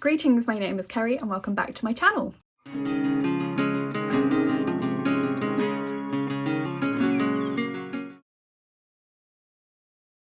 Greetings, my name is Kerry and welcome back to my channel.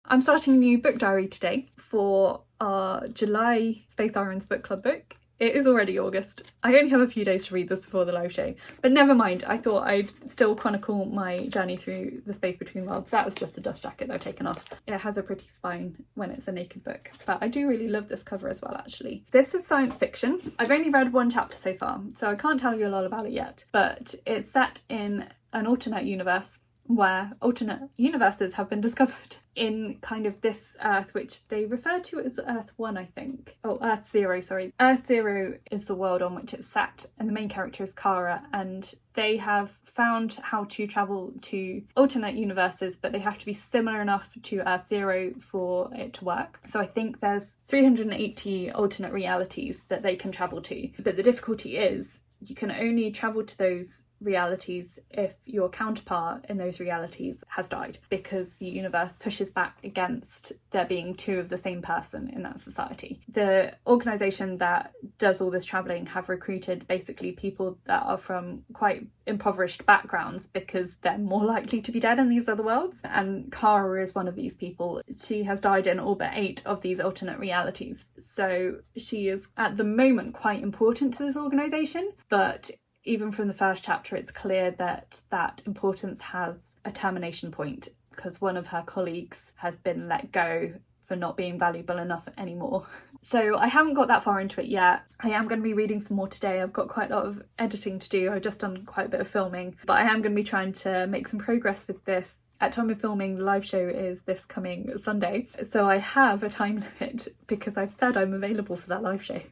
I'm starting a new book diary today for our July Space Sirens book club book. It is already August. I only have a few days to read this before the live show, but never mind. I thought I'd still chronicle my journey through the space between worlds. That was just a dust jacket I've taken off. It has a pretty spine when it's a naked book, but I do really love this cover as well, actually. This is science fiction. I've only read one chapter so far, so I can't tell you a lot about it yet, but it's set in an alternate universe where alternate universes have been discovered in kind of this Earth, which they refer to as Earth 1, I think. Oh, Earth 0, sorry. Earth 0 is the world on which it's set, and the main character is Kara, and they have found how to travel to alternate universes, but they have to be similar enough to Earth 0 for it to work. So I think there's 380 alternate realities that they can travel to, but the difficulty is you can only travel to those realities if your counterpart in those realities has died, because the universe pushes back against there being two of the same person in that society. The organisation that does all this travelling have recruited basically people that are from quite impoverished backgrounds because they're more likely to be dead in these other worlds, and Kara is one of these people. She has died in all but 8 of these alternate realities, so she is at the moment quite important to this organisation, but even from the first chapter, it's clear that that importance has a termination point because one of her colleagues has been let go for not being valuable enough anymore. So I haven't got that far into it yet. I am going to be reading some more today. I've got quite a lot of editing to do. I've just done quite a bit of filming, but I am going to be trying to make some progress with this. At time of filming, the live show is this coming Sunday, so I have a time limit because I've said I'm available for that live show.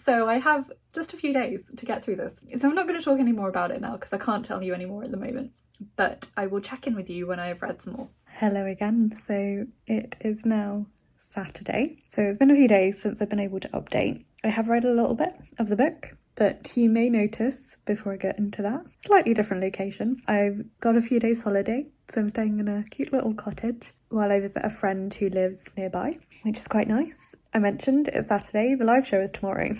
So I have just a few days to get through this. So I'm not going to talk any more about it now because I can't tell you any more at the moment, but I will check in with you when I have read some more. Hello again. So it is now Saturday. So it's been a few days since I've been able to update. I have read a little bit of the book, but you may notice, before I get into that, slightly different location. I've got a few days holiday, so I'm staying in a cute little cottage while I visit a friend who lives nearby, which is quite nice. I mentioned it's Saturday, the live show is tomorrow.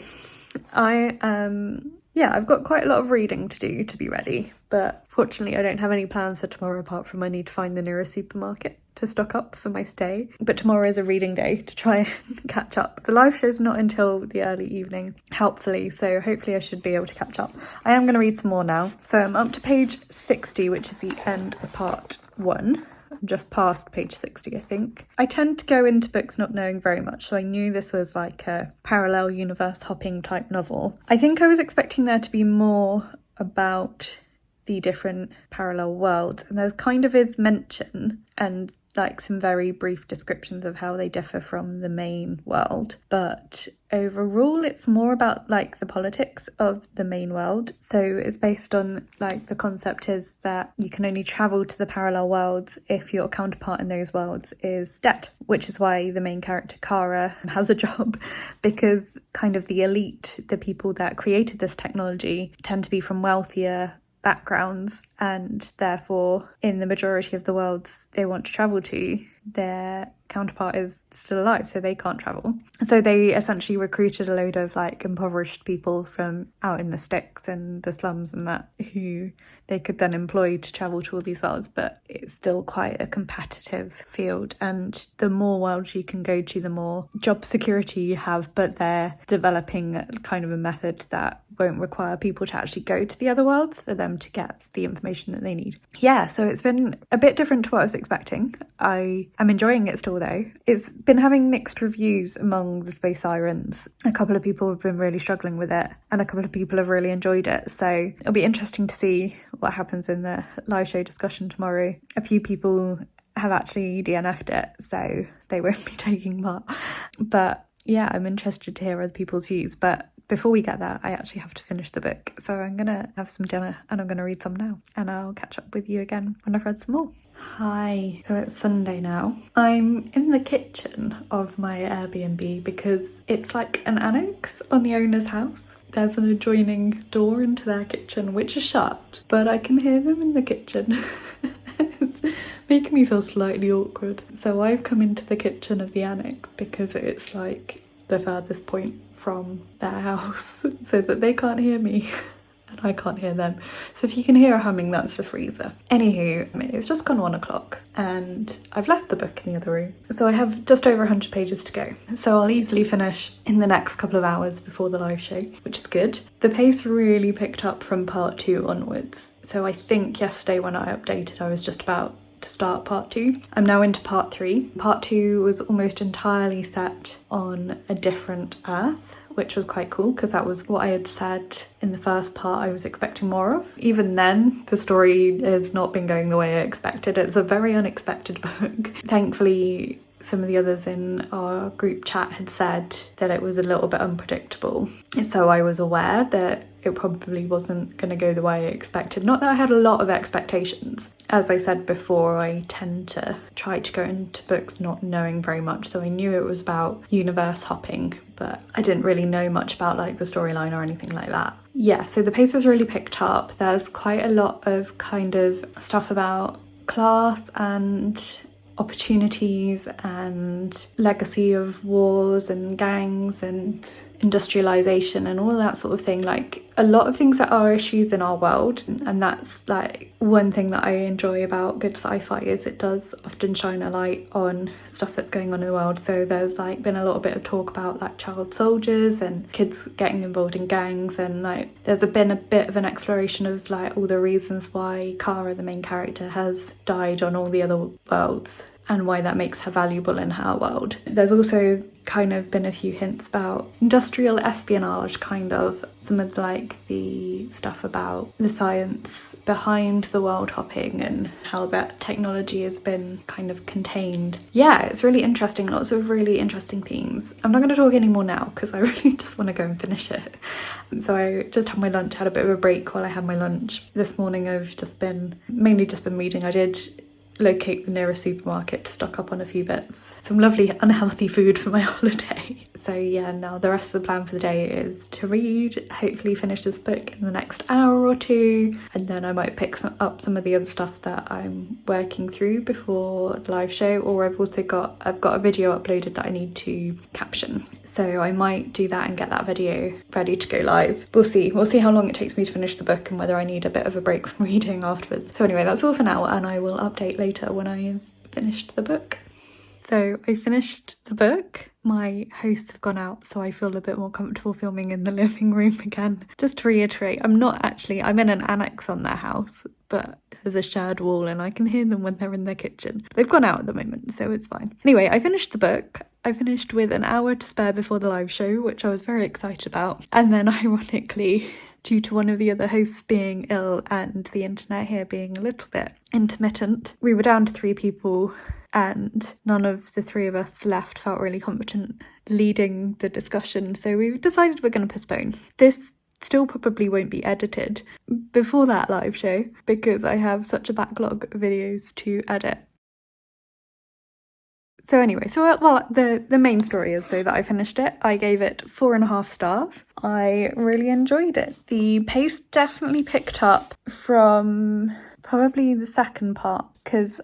I've got quite a lot of reading to do to be ready, but fortunately I don't have any plans for tomorrow apart from I need to find the nearest supermarket to stock up for my stay. But tomorrow is a reading day to try and catch up. The live show's not until the early evening, helpfully, so hopefully I should be able to catch up. I am going to read some more now. So I'm up to page 60, which is the end of part 1. I'm just past page 60, I think. I tend to go into books not knowing very much, so I knew this was like a parallel universe hopping type novel. I think I was expecting there to be more about the different parallel worlds, and there kind of is mention and like some very brief descriptions of how they differ from the main world, but overall it's more about like the politics of the main world. So it's based on like the concept is that you can only travel to the parallel worlds if your counterpart in those worlds is dead, which is why the main character Kara has a job, because kind of the elite, the people that created this technology, tend to be from wealthier backgrounds, and therefore in the majority of the worlds they want to travel to, their counterpart is still alive, so they can't travel. So they essentially recruited a load of like impoverished people from out in the sticks and the slums and that, who they could then employ to travel to all these worlds, but it's still quite a competitive field, and the more worlds you can go to, the more job security you have, but they're developing kind of a method that won't require people to actually go to the other worlds for them to get the information that they need. Yeah, so it's been a bit different to what I was expecting. I am enjoying it still though. It's been having mixed reviews among the Space Sirens. A couple of people have been really struggling with it, and a couple of people have really enjoyed it, so it'll be interesting to see what happens in the live show discussion tomorrow. A few people have actually DNF'd it, so they won't be taking part. But yeah, I'm interested to hear other people's views. But before we get there, I actually have to finish the book. So I'm going to have some dinner and I'm going to read some now. And I'll catch up with you again when I've read some more. Hi. So it's Sunday now. I'm in the kitchen of my Airbnb because it's like an annex on the owner's house. There's an adjoining door into their kitchen which is shut, but I can hear them in the kitchen. It's making me feel slightly awkward. So I've come into the kitchen of the annex because it's like the furthest point from their house so that they can't hear me and I can't hear them. So if you can hear a humming, that's the freezer. Anywho, it's just gone 1 o'clock and I've left the book in the other room. So I have just over 100 pages to go. So I'll easily finish in the next couple of hours before the live show, which is good. The pace really picked up from part 2 onwards. So I think yesterday when I updated, I was just about to start part 2. I'm now into part 3. Part 2 was almost entirely set on a different Earth, which was quite cool because that was what I had said in the first part I was expecting more of. Even then, the story has not been going the way I expected. It's a very unexpected book. Thankfully, some of the others in our group chat had said that it was a little bit unpredictable. So I was aware that it probably wasn't going to go the way I expected. Not that I had a lot of expectations. As I said before, I tend to try to go into books not knowing very much. So I knew it was about universe hopping, but I didn't really know much about like the storyline or anything like that. Yeah, so the pace has really picked up. There's quite a lot of kind of stuff about class and opportunities and legacy of wars and gangs and industrialization and all that sort of thing, like a lot of things that are issues in our world. And that's like one thing that I enjoy about good sci-fi is it does often shine a light on stuff that's going on in the world. So there's like been a little bit of talk about like child soldiers and kids getting involved in gangs, and like there's been a bit of an exploration of like all the reasons why Kara, the main character, has died on all the other worlds and why that makes her valuable in her world. There's also kind of been a few hints about industrial espionage, kind of some of like the stuff about the science behind the world hopping and how that technology has been kind of contained. Yeah, it's really interesting, lots of really interesting themes. I'm not going to talk anymore now because I really just want to go and finish it. So I just had my lunch, had a bit of a break while I had my lunch. This morning I've mainly just been reading. I did locate the nearest supermarket to stock up on a few bits. Some lovely unhealthy food for my holiday. So yeah, now the rest of the plan for the day is to read, hopefully finish this book in the next hour or two, and then I might pick up some of the other stuff that I'm working through before the live show, or I've got a video uploaded that I need to caption. So I might do that and get that video ready to go live. We'll see how long it takes me to finish the book and whether I need a bit of a break from reading afterwards. So anyway, that's all for now, and I will update later when I've finished the book. So I finished the book. My hosts have gone out, so I feel a bit more comfortable filming in the living room again. Just to reiterate, I'm in an annex on their house, but there's a shared wall and I can hear them when they're in their kitchen. They've gone out at the moment, so it's fine. Anyway, I finished the book. I finished with an hour to spare before the live show, which I was very excited about. And then ironically, due to one of the other hosts being ill and the internet here being a little bit intermittent, we were down to 3 people and none of the 3 of us left felt really competent leading the discussion. So we decided we're going to postpone. This still probably won't be edited before that live show because I have such a backlog of videos to edit. So anyway, the main story is though that I finished it. I gave it 4.5 stars. I really enjoyed it. The pace definitely picked up from probably the second part because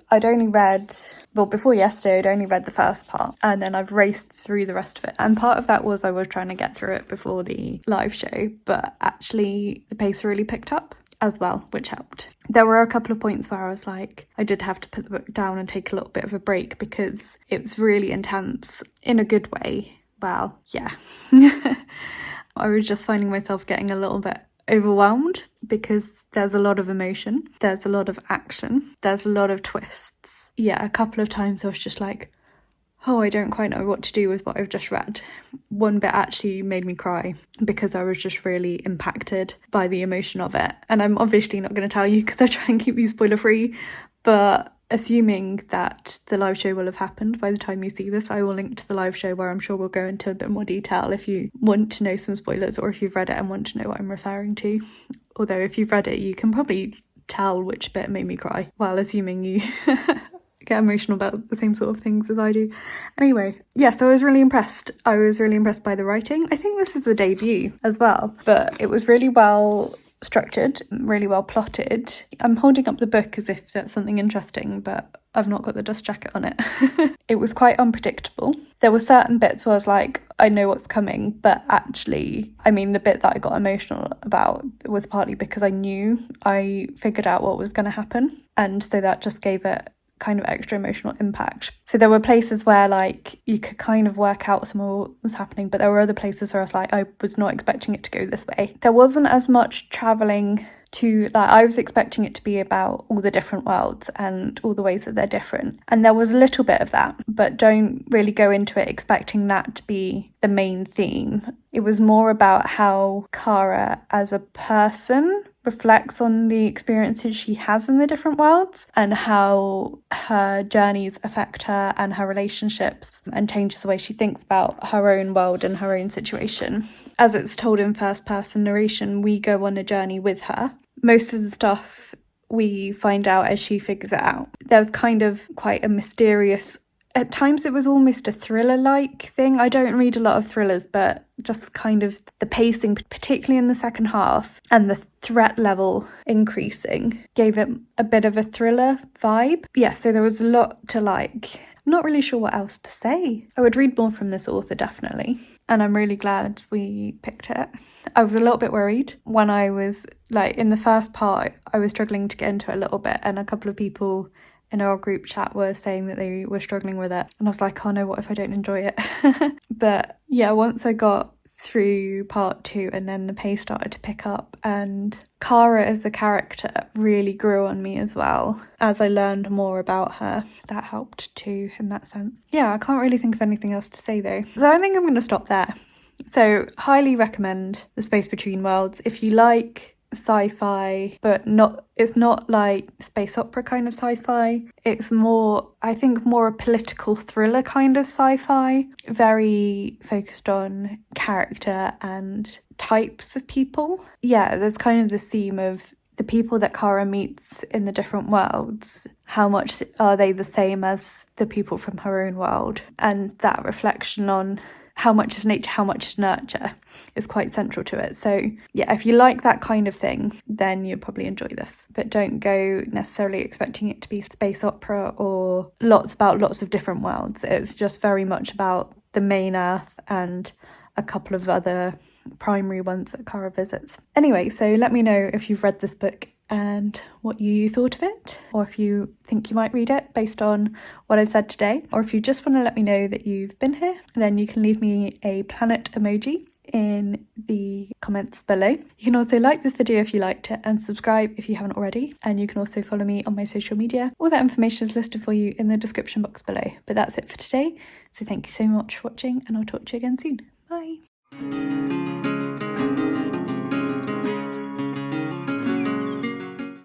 before yesterday I'd only read the first part and then I've raced through the rest of it. And part of that was I was trying to get through it before the live show, but actually the pace really picked up as well, which helped. There were a couple of points where I was like, I did have to put the book down and take a little bit of a break because it was really intense in a good way. Well, yeah. I was just finding myself getting a little bit overwhelmed because there's a lot of emotion, there's a lot of action, there's a lot of twists. Yeah, a couple of times I was just like, oh, I don't quite know what to do with what I've just read. One bit actually made me cry because I was just really impacted by the emotion of it. And I'm obviously not going to tell you because I try and keep these spoiler free, but assuming that the live show will have happened by the time you see this, I will link to the live show where I'm sure we'll go into a bit more detail if you want to know some spoilers or if you've read it and want to know what I'm referring to. Although if you've read it, you can probably tell which bit made me cry, while assuming you get emotional about the same sort of things as I do. Anyway, yeah, so I was really impressed. I was really impressed by the writing. I think this is the debut as well, but it was really well structured, really well plotted. I'm holding up the book as if that's something interesting, but I've not got the dust jacket on it. It was quite unpredictable. There were certain bits where I was like, I know what's coming, but actually, I mean, the bit that I got emotional about was partly because I figured out what was going to happen. And so that just gave it kind of extra emotional impact. So there were places where like you could kind of work out some of what was happening, but there were other places where I was like, I was not expecting it to go this way. There wasn't as much travelling to, like, I was expecting it to be about all the different worlds and all the ways that they're different. And there was a little bit of that, but don't really go into it expecting that to be the main theme. It was more about how Kara as a person reflects on the experiences she has in the different worlds and how her journeys affect her and her relationships and changes the way she thinks about her own world and her own situation. As it's told in first person narration, we go on a journey with her. Most of the stuff we find out as she figures it out. There's kind of quite a mysterious, at times it was almost a thriller-like thing. I don't read a lot of thrillers, but just kind of the pacing, particularly in the second half, and the threat level increasing, gave it a bit of a thriller vibe. Yeah, so there was a lot to like. I'm not really sure what else to say. I would read more from this author, definitely. And I'm really glad we picked it. I was a little bit worried when I was, like, in the first part, I was struggling to get into it a little bit, and a couple of people in our group chat were saying that they were struggling with it. And I was like, oh no, what if I don't enjoy it? But yeah, once I got through part 2 and then the pace started to pick up, and Kara as a character really grew on me as well. As I learned more about her, that helped too in that sense. Yeah, I can't really think of anything else to say though. So I think I'm going to stop there. So highly recommend The Space Between Worlds if you like sci-fi, but it's not like space opera kind of sci-fi. It's more, I think, more a political thriller kind of sci-fi, very focused on character and types of people. Yeah, there's kind of the theme of the people that Kara meets in the different worlds. How much are they the same as the people from her own world? And that reflection on how much is nature, how much is nurture is quite central to it. So yeah, if you like that kind of thing, then you'll probably enjoy this. But don't go necessarily expecting it to be space opera or lots of different worlds. It's just very much about the main Earth and a couple of other primary ones that Kara visits. Anyway, so let me know if you've read this book and what you thought of it, or if you think you might read it based on what I've said today, or if you just want to let me know that you've been here, then you can leave me a planet emoji in the comments below. You can also like this video if you liked it and subscribe if you haven't already, and you can also follow me on my social media. All that information is listed for you in the description box below. But that's it for today, so thank you so much for watching, and I'll talk to you again soon. Bye.